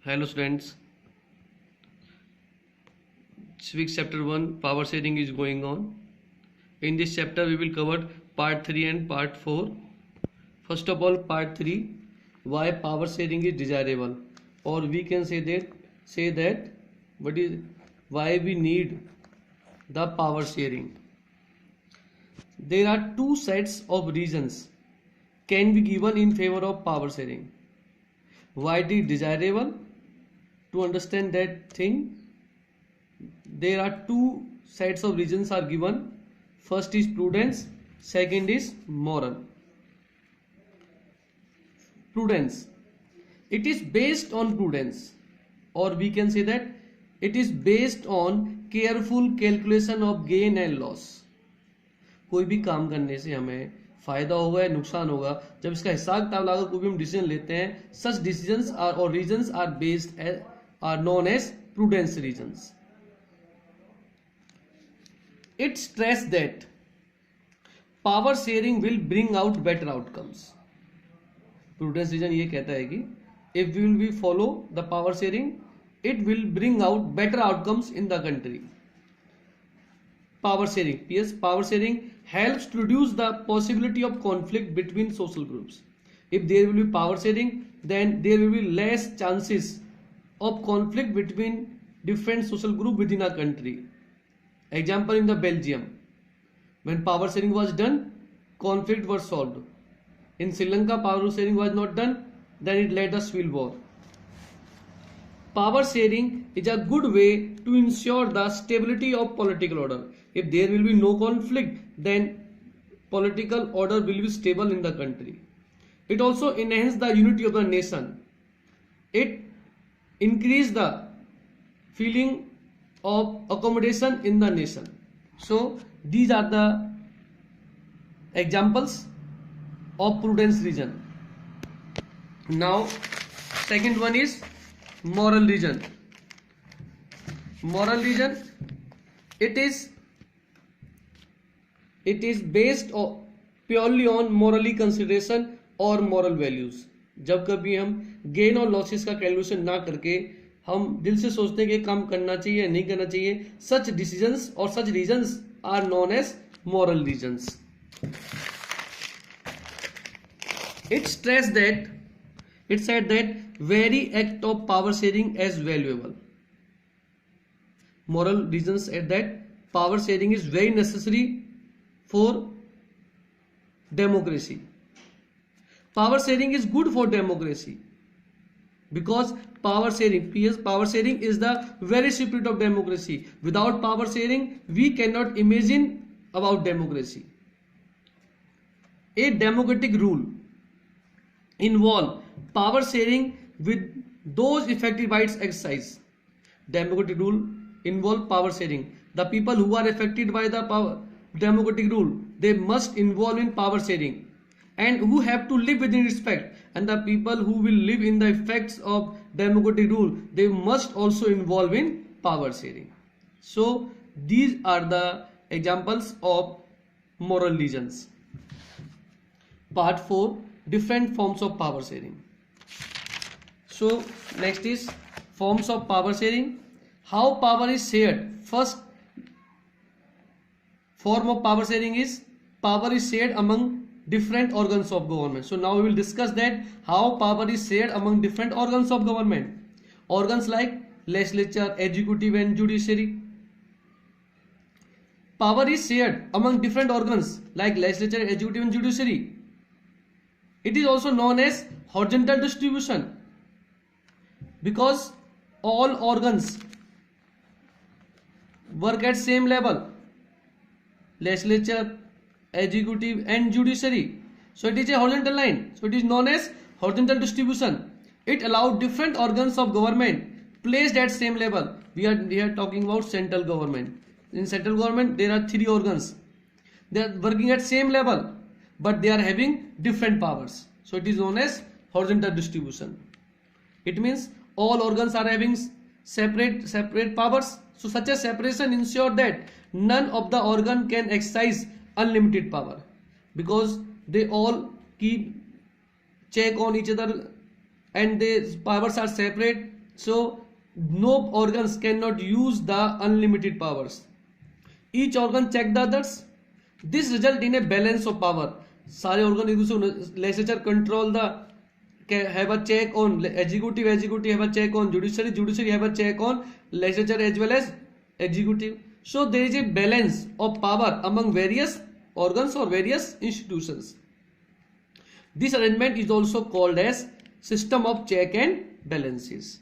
Hello students, civics chapter 1 power sharing is going on. In this chapter we will cover part 3 and part 4. First of all, part 3, why power sharing is desirable, or we can say that what is why we need the power sharing. There are two sets of reasons can be given in favor of power sharing. Why it is desirable? To understand that thing, there are two sets of reasons are given. First is prudence, second is moral. Prudence, it is based on prudence, or we can say that it is based on careful calculation of gain and loss. कोई भी काम करने से हमें फायदा होगा या नुकसान होगा, जब इसका हिसाब किताब लगाकर कोई भी हम डिसीजन लेते हैं, सच डिसीजंस आर और reasons are based are known as prudence reasons. It stressed that power sharing will bring out better outcomes. Prudence reason ये कहता है कि if we will be follow the power sharing, it will bring out better outcomes in the country. Power sharing, yes, power sharing helps to reduce the possibility of conflict between social groups. If there will be power sharing, then there will be less chances of conflict between different social group within a country. Example, in the Belgium, when power sharing was done, conflict was solved. In Sri Lanka, power sharing was not done, then it led to civil war. Power sharing is a good way to ensure the stability of political order. If there will be no conflict, then political order will be stable in the country. It also enhances the unity of the nation. It increase the feeling of accommodation in the nation. So these are the examples of prudence reason. Now second one is moral reason. Moral reason, it is based purely on morally consideration or moral values. जब कभी हम gain और losses का calculation ना करके हम दिल से सोचते हैं कि काम करना चाहिए या नहीं करना चाहिए, सच डिसीजंस और such reasons are known as moral reasons. It said that very act of power sharing as valuable. Moral reasons said that power sharing is very necessary for democracy. Power sharing is good for democracy because power sharing is the very spirit of democracy. Without power sharing, we cannot imagine about democracy. A democratic rule involve power sharing with those affected by its exercise. Democratic rule involve power sharing. The people who are affected by the democratic rule, they must involve in power sharing, and who have to live within respect. And the people who will live in the effects of democratic rule, they must also involve in power sharing. So these are the examples of moral reasons. Part 4, different forms of power sharing. So next is forms of power sharing. How power is shared? First form of power sharing is power is shared among different organs of government. So now we will discuss that how power is shared among different organs of government. Organs like legislature, executive and judiciary. Power is shared among different organs like legislature, executive and judiciary. It is also known as horizontal distribution because all organs work at same level, legislature, executive and judiciary. So it is a horizontal line. So it is known as horizontal distribution. It allows different organs of government placed at same level. We are talking about central government. In central government there are 3 organs. They are working at same level, but they are having different powers. So it is known as horizontal distribution. It means all organs are having separate powers. So such a separation ensures that none of the organ can exercise unlimited power, because they all keep check on each other and their powers are separate So no organs cannot use the unlimited powers. Each organ check the others. This result in a balance of power. सारे organ एक दूसरे legislature control the have a check on executive have a check on judiciary have a check on legislature as well as executive. So there is a balance of power among various organs or various institutions. This arrangement is also called as system of check and balances.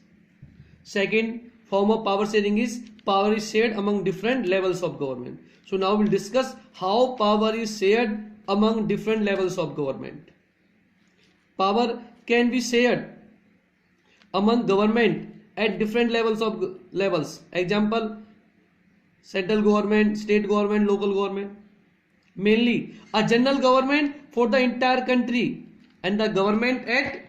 Second form of power sharing is power is shared among different levels of government. So now we'll discuss how power is shared among different levels of government. Power can be shared among government at different levels. Example, central government, state government, local government. Mainly a general government for the entire country and the government at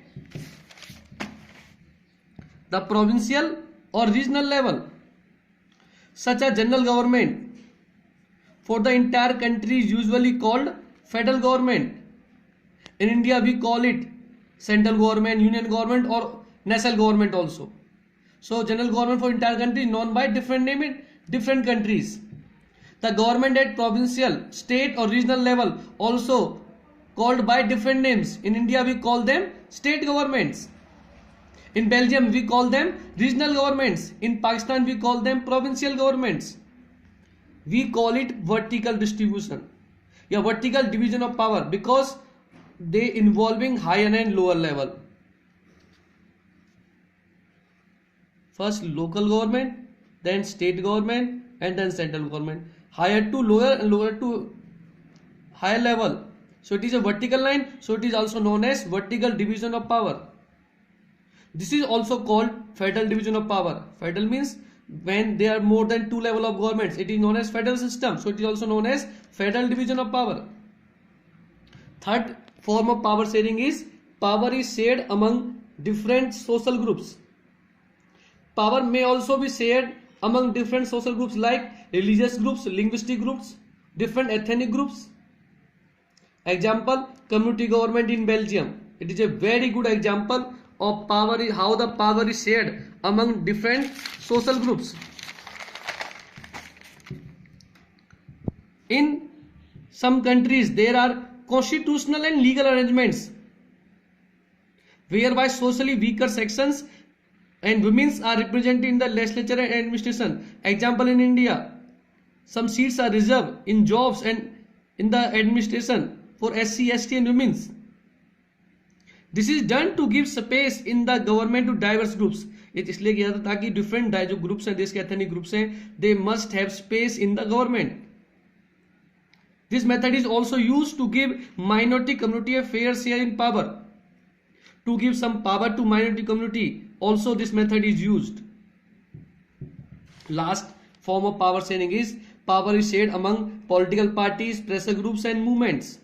the provincial or regional level. Such a general government for the entire country is usually called federal government. In India we call it central government, union government or national government also. So general government for entire country is known by different name in different countries. The government at provincial, state or regional level also called by different names. In India we call them state governments. In Belgium we call them regional governments. In Pakistan we call them provincial governments. We call it vertical distribution. Yeah, vertical division of power because they involving higher and lower level. First local government, then state government and then central government. Higher to lower and lower to higher level. So it is a vertical line. So it is also known as vertical division of power. This is also called federal division of power. Federal means when there are more than two levels of governments. It is known as federal system. So it is also known as federal division of power. Third form of power sharing is power is shared among different social groups. Power may also be shared among different social groups like religious groups, linguistic groups, different ethnic groups. Example, community government in Belgium. It is a very good example of power, how the power is shared among different social groups. In some countries there are constitutional and legal arrangements whereby socially weaker sections and women are represented in the legislature and administration. Example, in India, some seats are reserved in jobs and in the administration for SC, ST and women. This is done to give space in the government to diverse groups. इसलिए किया जाता ताकि different जो groups हैं, देश के ethnic groups हैं, they must have space in the government. This method is also used to give minority community a fair share in power. To give some power to minority community, also this method is used. Last form of power sharing is power is shared among political parties, pressure groups and movements.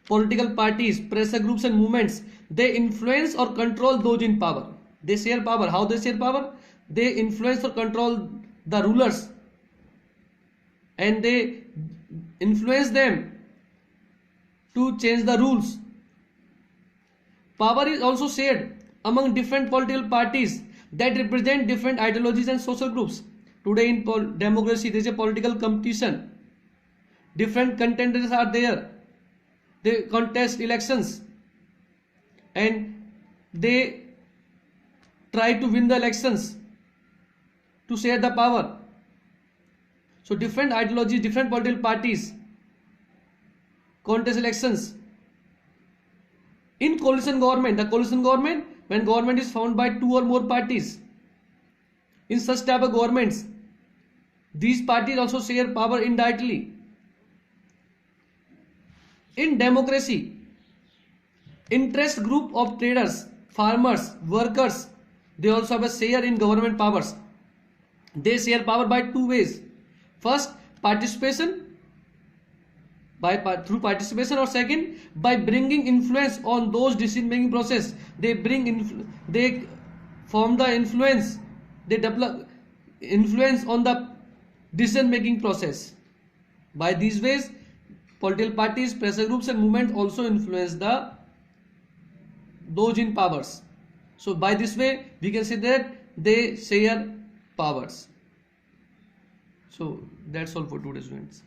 Political parties, pressure groups and movements, they influence or control those in power. They share power. How they share power? They influence or control the rulers and they influence them to change the rules. Power is also shared among different political parties that represent different ideologies and social groups. Today in democracy there is a political competition. Different contenders are there. They contest elections and they try to win the elections to share the power. So different ideologies, different political parties contest elections. In coalition government, the coalition government, when government is formed by two or more parties, in such type of governments, these parties also share power indirectly. In democracy, interest group of traders, farmers, workers, they also have a share in government powers. They share power by two ways. First, participation, through participation, or second, by bringing influence on those decision making process. They form the influence, they develop influence on the decision making process. By these ways, political parties, pressure groups and movements also influence those in powers. So by this way we can say that they share powers. So that's all for today's students.